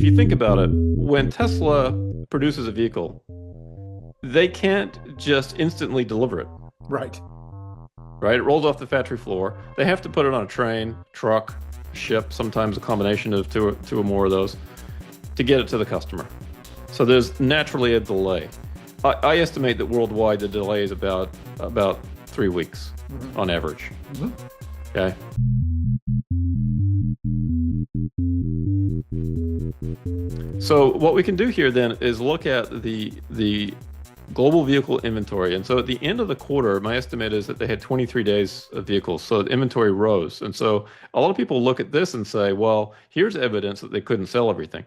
you think about it, when Tesla produces a vehicle, they can't just instantly deliver it, Right. right? It rolls off the factory floor. They have to put it on a train, truck, ship, sometimes a combination of two or more of those to get it to the customer. So there's naturally a delay. I estimate that worldwide the delay is about 3 weeks on average. Okay. So what we can do here then is look at the global vehicle inventory. And so at the end of the quarter, my estimate is that they had 23 days of vehicles. So the inventory rose. And so a lot of people look at this and say, well, here's evidence that they couldn't sell everything.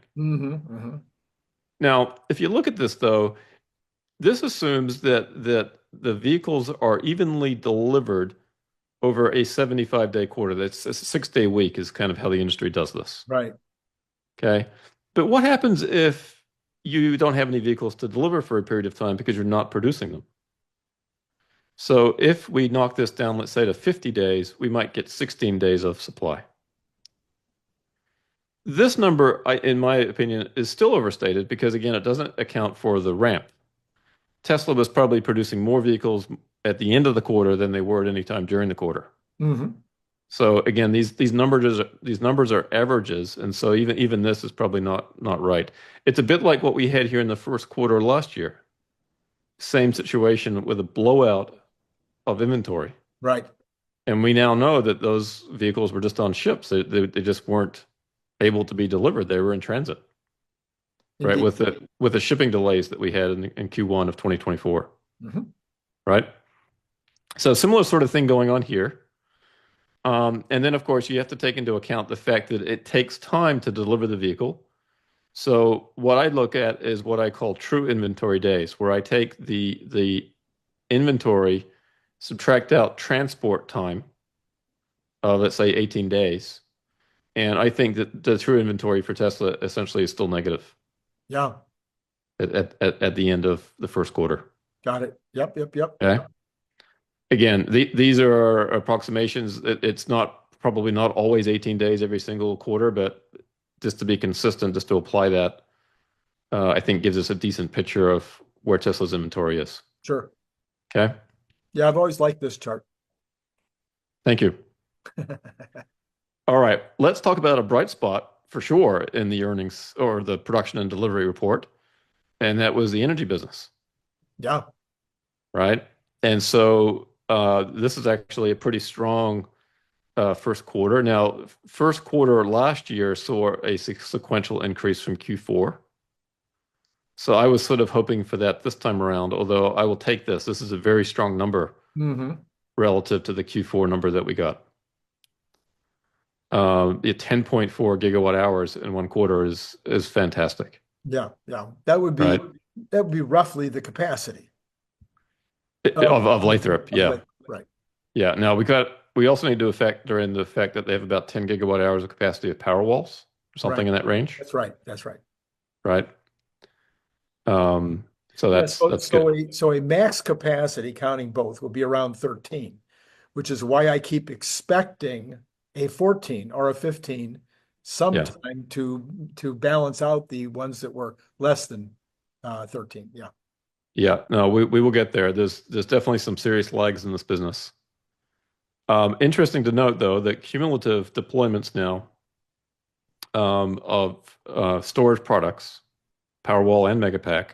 Now, if you look at this, though, this assumes that the vehicles are evenly delivered over a 75-day quarter. That's a 6-day week is kind of how the industry does this. Right. Okay. But what happens if you don't have any vehicles to deliver for a period of time because you're not producing them? So if we knock this down, let's say to 50 days, we might get 16 days of supply. This number, in my opinion, is still overstated because, again, it doesn't account for the ramp. Tesla was probably producing more vehicles at the end of the quarter than they were at any time during the quarter. So again, these numbers are averages, and so even this is probably not right. It's a bit like what we had here in the first quarter last year. Same situation with a blowout of inventory. Right. And we now know that those vehicles were just on ships. They just weren't able to be delivered. They were in transit. Right, with the shipping delays that we had in Q1 of 2024. Right? So similar sort of thing going on here. And then, of course, you have to take into account the fact that it takes time to deliver the vehicle. So what I look at is what I call true inventory days, where I take the inventory, subtract out transport time of, let's say, 18 days. And I think that the true inventory for Tesla essentially is still negative. Yeah. At the end of the first quarter. Got it. Yep. Okay. Again, these are approximations. It's probably not always 18 days every single quarter, but just to be consistent, just to apply that, I think gives us a decent picture of where Tesla's inventory is. Sure. Okay. Yeah, I've always liked this chart. Thank you. All right, let's talk about a bright spot for sure in the earnings or the production and delivery report, and that was the energy business. Yeah. Right. And so this is actually a pretty strong first quarter. Now, first quarter last year saw a sequential increase from Q4. So I was sort of hoping for that this time around, although I will take this. This is a very strong number relative to the Q4 number that we got. The 10.4 gigawatt hours in one quarter is fantastic. Yeah. That would be roughly the capacity of Lathrop. Yeah. Right. Yeah. Now we also need to factor in the fact that they have about 10 gigawatt hours of capacity of Powerwalls, something in that range. That's right. Right. So that's good. So a max capacity counting both will be around 13, which is why I keep expecting a 14 or a 15 sometime to balance out the ones that were less than 13. Yeah. Yeah. No, we will get there. There's definitely some serious lags in this business. Interesting to note, though, that cumulative deployments now of storage products, Powerwall and Megapack,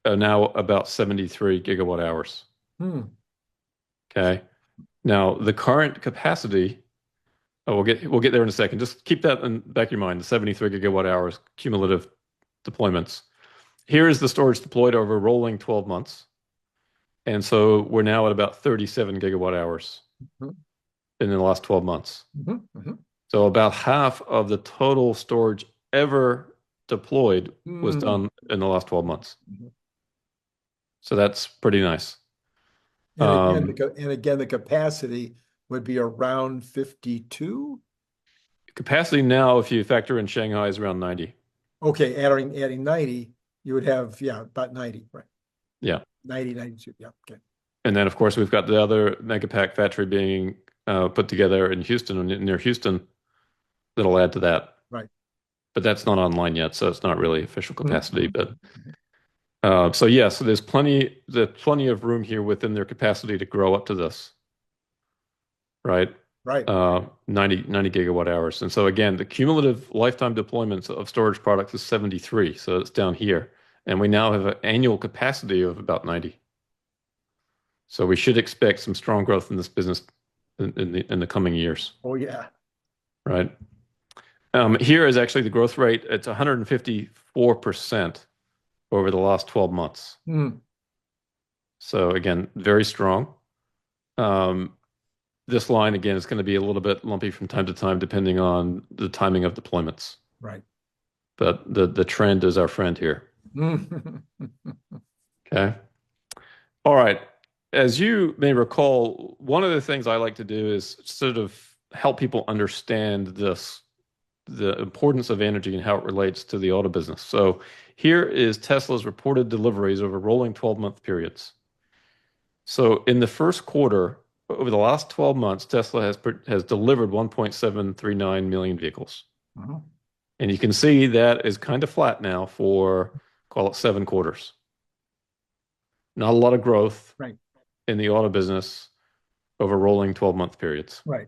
are now about 73 gigawatt hours. Okay. Now, the current capacity, we'll get there in a second. Just keep that in the back of your mind, the 73 gigawatt hours cumulative deployments. Here is the storage deployed over rolling 12 months. And so we're now at about 37 gigawatt hours in the last 12 months. So about half of the total storage ever deployed was done in the last 12 months. So that's pretty nice. And again, the capacity would be around 52. Capacity now, if you factor in Shanghai, is around 90. Okay, adding 90, you would have, about 90, right? Yeah. 90, 92, yeah, okay. And then, of course, we've got the other Megapack factory being put together in Houston, near Houston, that'll add to that. Right. but that's not online yet, so it's not really official capacity. But so yeah, so there's plenty of room here within their capacity to grow up to this, right? Right. 90 gigawatt hours. And so again, the cumulative lifetime deployments of storage products is 73, so it's down here. And we now have an annual capacity of about 90. So we should expect some strong growth in this business in the coming years. Oh yeah. Right. Here is actually the growth rate. It's 154% over the last 12 months. So again, very strong. This line, again, is going to be a little bit lumpy from time to time, depending on the timing of deployments. Right. But the trend is our friend here. Okay. All right. As you may recall, one of the things I like to do is sort of help people understand the importance of energy and how it relates to the auto business. So here is Tesla's reported deliveries over rolling 12-month periods. So in the first quarter, over the last 12 months, Tesla has delivered 1.739 million vehicles. And you can see that is kind of flat now for, call it 7 quarters. Not a lot of growth in the auto business over rolling 12-month periods. Right.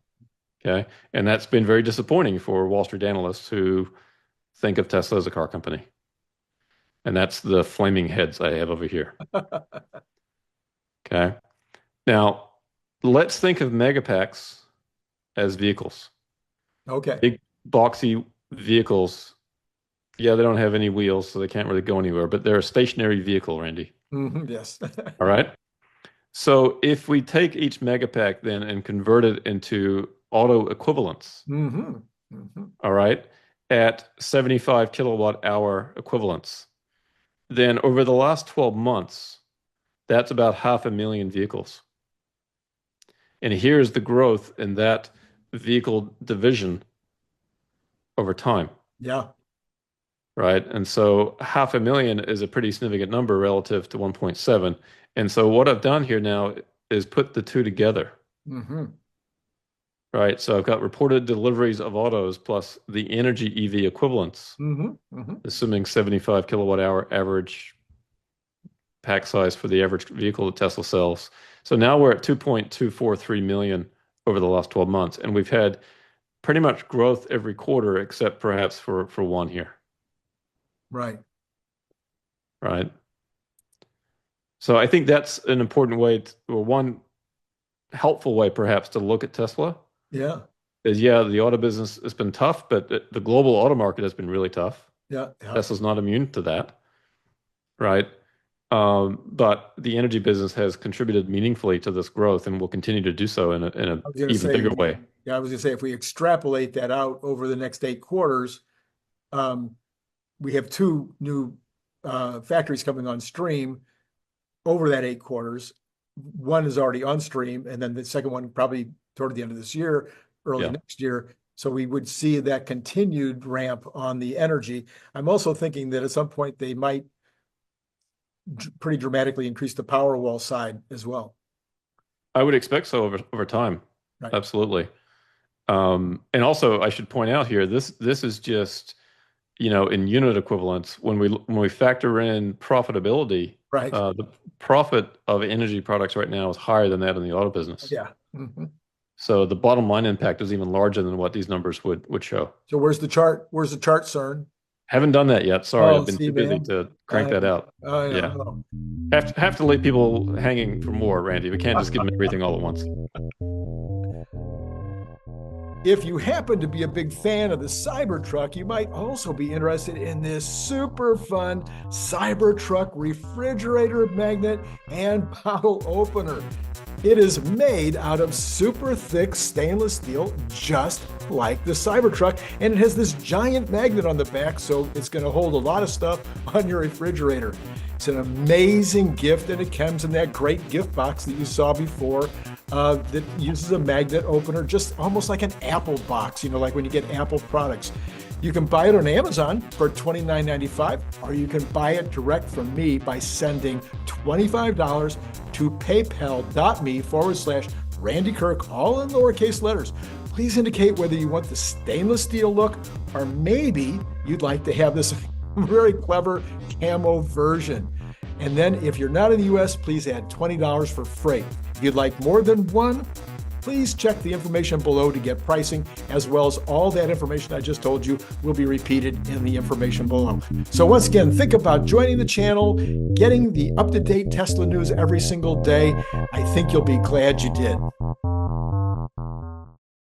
Okay. And that's been very disappointing for Wall Street analysts who think of Tesla as a car company. And that's the flaming heads I have over here. Okay. Now, let's think of Megapacks as vehicles. Okay. Big, boxy vehicles. Yeah, they don't have any wheels, so they can't really go anywhere, but they're a stationary vehicle, Randy. Yes. All right. So if we take each Megapack then and convert it into auto equivalents, all right, at 75 kilowatt hour equivalents, then over the last 12 months, that's about 500,000 vehicles. And here's the growth in that vehicle division over time. Yeah. Right. And so 500,000 is a pretty significant number relative to 1.7. And so what I've done here now is put the two together. Right. So I've got reported deliveries of autos plus the energy EV equivalents, assuming 75 kilowatt hour average pack size for the average vehicle that Tesla sells. So now we're at 2.243 million over the last 12 months. And we've had pretty much growth every quarter, except perhaps for one here. Right. Right. So I think that's an important way, or one helpful way perhaps to look at Tesla. Yeah. Is the auto business has been tough, but the global auto market has been really tough. Yeah. Tesla's not immune to that. Right. But the energy business has contributed meaningfully to this growth and will continue to do so in a even bigger way. Yeah, I was going to say, if we extrapolate that out over the next 8 quarters, we have 2 new factories coming on stream over that 8 quarters. One is already on stream, and then the second one probably toward the end of this year, early next year. So we would see that continued ramp on the energy. I'm also thinking that at some point they might pretty dramatically increase the Powerwall side as well. I would expect so over time. Right. Absolutely. And also I should point out here, this is just, in unit equivalents, when we factor in profitability, right. The profit of energy products right now is higher than that in the auto business. Yeah. So the bottom line impact is even larger than what these numbers would show. So where's the chart? Where's the chart, Cern? Haven't done that yet. Sorry, I've been too busy to crank that out. Yeah. Have to leave people hanging for more, Randy. We can't just give them everything all at once. If you happen to be a big fan of the Cybertruck, you might also be interested in this super fun Cybertruck refrigerator magnet and bottle opener. It is made out of super thick stainless steel, just like the Cybertruck, and it has this giant magnet on the back, so it's going to hold a lot of stuff on your refrigerator. It's an amazing gift, and it comes in that great gift box that you saw before that uses a magnet opener, just almost like an Apple box, like when you get Apple products. You can buy it on Amazon for $29.95, or you can buy it direct from me by sending $25 to paypal.me/Randy Kirk, all in lowercase letters. Please indicate whether you want the stainless steel look, or maybe you'd like to have this very clever camo version. And then if you're not in the US, please add $20 for freight. If you'd like more than one, please check the information below to get pricing, as well as all that information I just told you will be repeated in the information below. So once again, think about joining the channel, getting the up-to-date Tesla news every single day. I think you'll be glad you did.